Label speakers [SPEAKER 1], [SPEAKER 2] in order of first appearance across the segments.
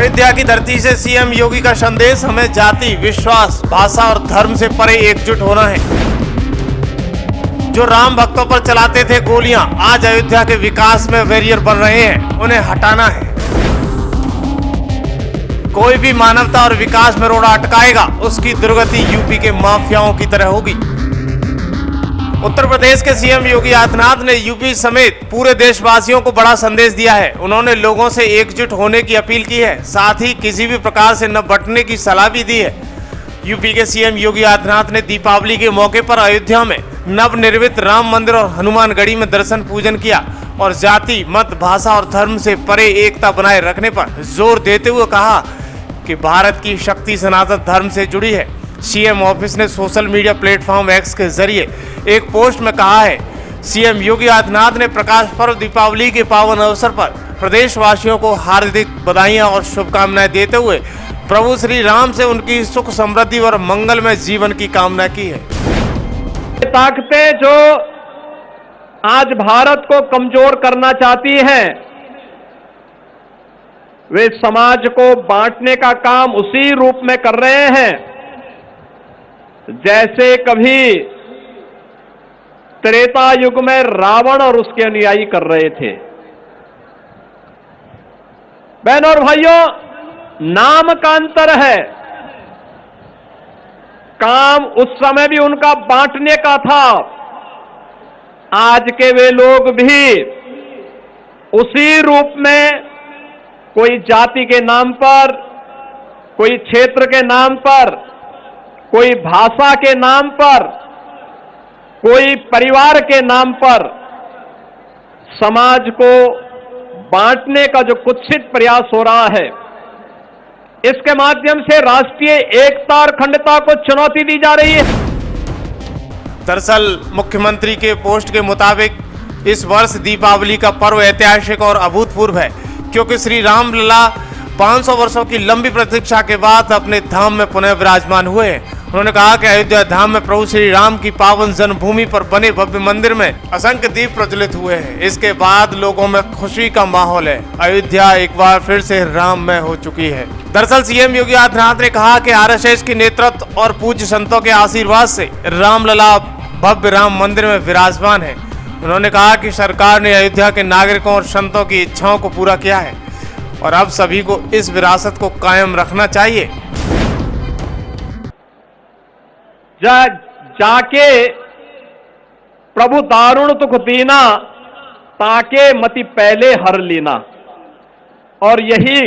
[SPEAKER 1] अयोध्या की धरती से सीएम योगी का संदेश, हमें जाति, विश्वास, भाषा और धर्म से परे एकजुट होना है। जो राम भक्तों पर चलाते थे गोलियां, आज अयोध्या के विकास में बैरियर बन रहे हैं, उन्हें हटाना है। कोई भी मानवता और विकास में रोड़ा अटकाएगा, उसकी दुर्गति यूपी के माफियाओं की तरह होगी। उत्तर प्रदेश के सीएम योगी आदित्यनाथ ने यूपी समेत पूरे देशवासियों को बड़ा संदेश दिया है। उन्होंने लोगों से एकजुट होने की अपील की है, साथ ही किसी भी प्रकार से न बंटने की सलाह भी दी है। यूपी के सीएम योगी आदित्यनाथ ने दीपावली के मौके पर अयोध्या में नवनिर्मित राम मंदिर और हनुमानगढ़ी में दर्शन पूजन किया और जाति, मत, भाषा और धर्म से परे एकता बनाए रखने पर जोर देते हुए कहा कि भारत की शक्ति सनातन धर्म से जुड़ी है। सीएम ऑफिस ने सोशल मीडिया प्लेटफॉर्म एक्स के जरिए एक पोस्ट में कहा है, सीएम योगी आदित्यनाथ ने प्रकाश पर्व दीपावली के पावन अवसर पर प्रदेशवासियों को हार्दिक बधाइयां और शुभकामनाएं देते हुए प्रभु श्री राम से उनकी सुख समृद्धि और मंगलमय जीवन की कामना की है।
[SPEAKER 2] ताकतें जो आज भारत को कमजोर करना चाहती हैं, वे समाज को बांटने का काम उसी रूप में कर रहे हैं जैसे कभी त्रेता युग में रावण और उसके अनुयायी कर रहे थे। बहनों और भाइयों, नाम का अंतर है, काम उस समय भी उनका बांटने का था। आज के वे लोग भी उसी रूप में कोई जाति के नाम पर, कोई क्षेत्र के नाम पर, कोई भाषा के नाम पर, कोई परिवार के नाम पर समाज को बांटने का जो कुत्सित प्रयास हो रहा है, इसके माध्यम से राष्ट्रीय एकता और अखंडता को चुनौती दी जा रही है।
[SPEAKER 1] दरअसल मुख्यमंत्री के पोस्ट के मुताबिक इस वर्ष दीपावली का पर्व ऐतिहासिक और अभूतपूर्व है, क्योंकि श्री राम लला 500 वर्षों की लंबी प्रतीक्षा के बाद अपने धाम में पुनः विराजमान हुए हैं। उन्होंने कहा कि अयोध्या धाम में प्रभु श्री राम की पावन जन्मभूमि पर बने भव्य मंदिर में असंख्य दीप प्रज्वलित हुए हैं। इसके बाद लोगों में खुशी का माहौल है। अयोध्या एक बार फिर से राममय हो चुकी है। दरअसल सीएम योगी आदित्यनाथ ने कहा कि आरएसएस के नेतृत्व और पूज्य संतों के आशीर्वाद से रामलला भव्य राम मंदिर में विराजमान है। उन्होंने कहा कि सरकार ने अयोध्या के नागरिकों और संतों की इच्छाओं को पूरा किया है और अब सभी को इस विरासत को कायम रखना चाहिए।
[SPEAKER 2] जाके प्रभु दारुण दुख दीना, ताके मति पहले हर लीना, और यही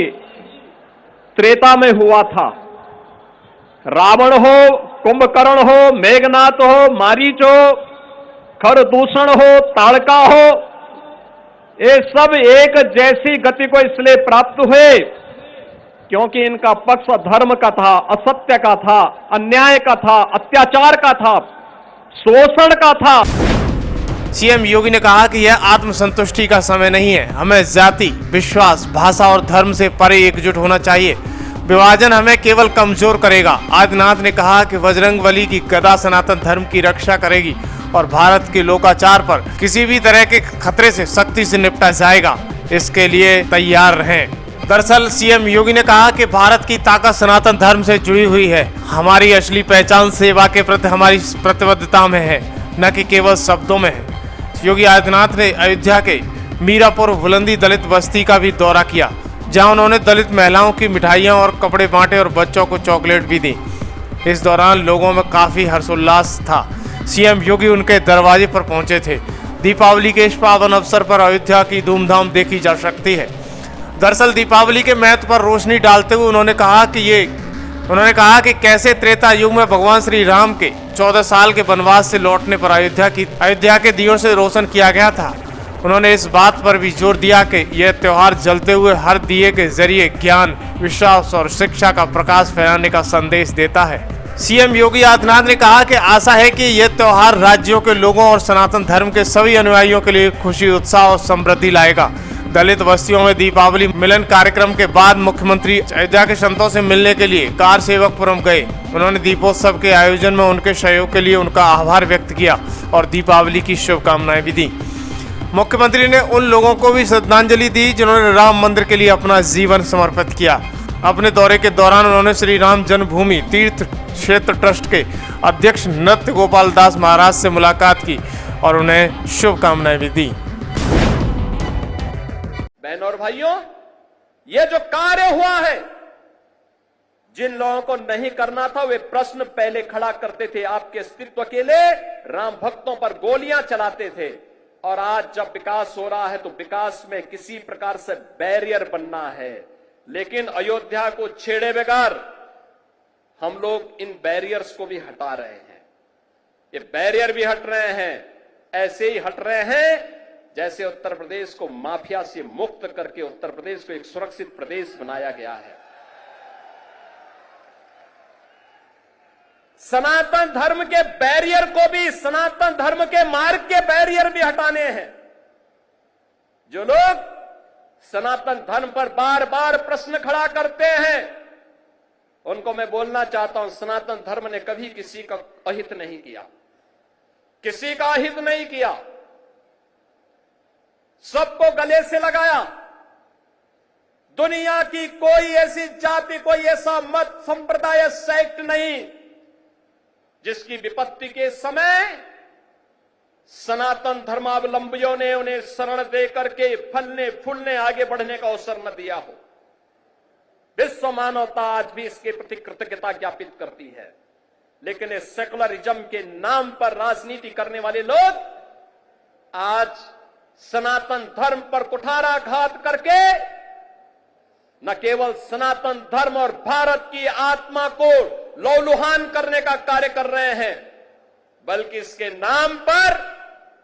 [SPEAKER 2] त्रेता में हुआ था। रावण हो, कुंभकर्ण हो, मेघनाथ हो, मारीच हो, खरदूषण हो, ताड़का हो, ये सब एक जैसी गति को इसलिए प्राप्त हुए क्योंकि इनका पक्ष धर्म का था, असत्य का था, अन्याय का था, अत्याचार का था, शोषण का था।
[SPEAKER 1] सीएम योगी ने कहा कि यह आत्मसंतुष्टि का समय नहीं है, हमें जाति, विश्वास, भाषा और धर्म से परे एकजुट होना चाहिए। विभाजन हमें केवल कमजोर करेगा। आदित्यनाथ ने कहा कि बजरंगबली की गदा सनातन धर्म की रक्षा करेगी और भारत के लोकाचार पर किसी भी तरह के खतरे से सख्ती से निपटा जाएगा। इसके लिए तैयार रहें। दरअसल सीएम योगी ने कहा कि भारत की ताकत सनातन धर्म से जुड़ी हुई है। हमारी असली पहचान सेवा के प्रति हमारी प्रतिबद्धता में है, न कि केवल शब्दों में है। योगी आदित्यनाथ ने अयोध्या के मीरापुर बुलंदी दलित बस्ती का भी दौरा किया, जहां उन्होंने दलित महिलाओं की मिठाइयां और कपड़े बांटे और बच्चों को चॉकलेट भी दी। इस दौरान लोगों में काफी हर्षोल्लास था। सीएम योगी उनके दरवाजे पर पहुंचे थे। दीपावली के इस पावन अवसर पर अयोध्या की धूमधाम देखी जा सकती है। दरअसल दीपावली के महत्व पर रोशनी डालते हुए उन्होंने कहा कि कैसे त्रेता युग में भगवान श्री राम के 14 साल के वनवास से लौटने पर अयोध्या के दियों से रोशन किया गया था। उन्होंने इस बात पर भी जोर दिया कि यह त्योहार जलते हुए हर दिए के जरिए ज्ञान, विश्वास और शिक्षा का प्रकाश फैलाने का संदेश देता है। सीएम योगी आदित्यनाथ ने कहा कि आशा है कि यह त्योहार राज्यों के लोगों और सनातन धर्म के सभी अनुयायियों के लिए खुशी, उत्साह और समृद्धि लाएगा। दलित बस्तियों में दीपावली मिलन कार्यक्रम के बाद मुख्यमंत्री अयोध्या के संतों से मिलने के लिए कार सेवकपुरम गए। उन्होंने दीपोत्सव के आयोजन में उनके सहयोग के लिए उनका आभार व्यक्त किया और दीपावली की शुभकामनाएं भी दी। मुख्यमंत्री ने उन लोगों को भी श्रद्धांजलि दी जिन्होंने राम मंदिर के लिए अपना जीवन समर्पित किया। अपने दौरे के दौरान उन्होंने श्री राम जन्मभूमि तीर्थ क्षेत्र ट्रस्ट के अध्यक्ष नृत्य गोपाल दास महाराज से मुलाकात की और उन्हें शुभकामनाएं भी दी।
[SPEAKER 3] बहनों और भाइयों, ये जो कार्य हुआ है, जिन लोगों को नहीं करना था वे प्रश्न पहले खड़ा करते थे, आपके अस्तित्व के लिए राम भक्तों पर गोलियां चलाते थे। और आज जब विकास हो रहा है तो विकास में किसी प्रकार से बैरियर बनना है, लेकिन अयोध्या को छेड़े बगैर हम लोग इन बैरियर्स को भी हटा रहे हैं। ये बैरियर भी हट रहे हैं, ऐसे ही हट रहे हैं जैसे उत्तर प्रदेश को माफिया से मुक्त करके उत्तर प्रदेश को एक सुरक्षित प्रदेश बनाया गया है। सनातन धर्म के बैरियर को भी, सनातन धर्म के मार्ग के बैरियर भी हटाने हैं। जो लोग सनातन धर्म पर बार बार प्रश्न खड़ा करते हैं उनको मैं बोलना चाहता हूं, सनातन धर्म ने कभी किसी का अहित नहीं किया, किसी का अहित नहीं किया, सबको गले से लगाया। दुनिया की कोई ऐसी जाति, कोई ऐसा मत, संप्रदाय, सेक्ट नहीं जिसकी विपत्ति के समय सनातन धर्मावलंबियों ने उन्हें शरण दे करके फलने फूलने आगे बढ़ने का अवसर न दिया हो। विश्व मानवता आज भी इसके प्रति कृतज्ञता ज्ञापित करती है, लेकिन इस सेकुलरिज्म के नाम पर राजनीति करने वाले लोग आज सनातन धर्म पर कुठाराघात करके न केवल सनातन धर्म और भारत की आत्मा को लौलुहान करने का कार्य कर रहे हैं, बल्कि इसके नाम पर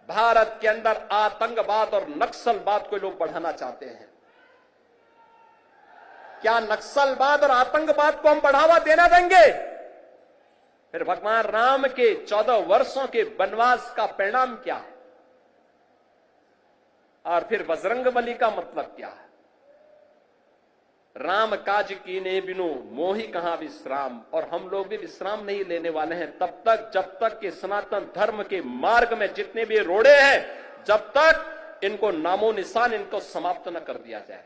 [SPEAKER 3] भारत के अंदर आतंकवाद और नक्सलवाद को लोग बढ़ाना चाहते हैं। क्या नक्सलवाद और आतंकवाद को हम बढ़ावा देना देंगे? फिर भगवान राम के 14 वर्षों के वनवास का परिणाम क्या है? और फिर बजरंगबली का मतलब क्या है? राम काज कीने बिनु मोहि कहां विश्राम। और हम लोग भी विश्राम नहीं लेने वाले हैं तब तक जब तक कि सनातन धर्म के मार्ग में जितने भी रोड़े हैं, जब तक इनको नामो निशान इनको समाप्त न कर दिया जाए।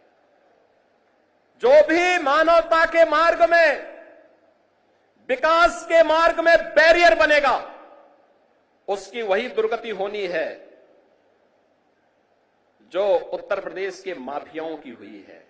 [SPEAKER 3] जो भी मानवता के मार्ग में, विकास के मार्ग में बैरियर बनेगा, उसकी वही दुर्गति होनी है जो उत्तर प्रदेश के माफियाओं की हुई है।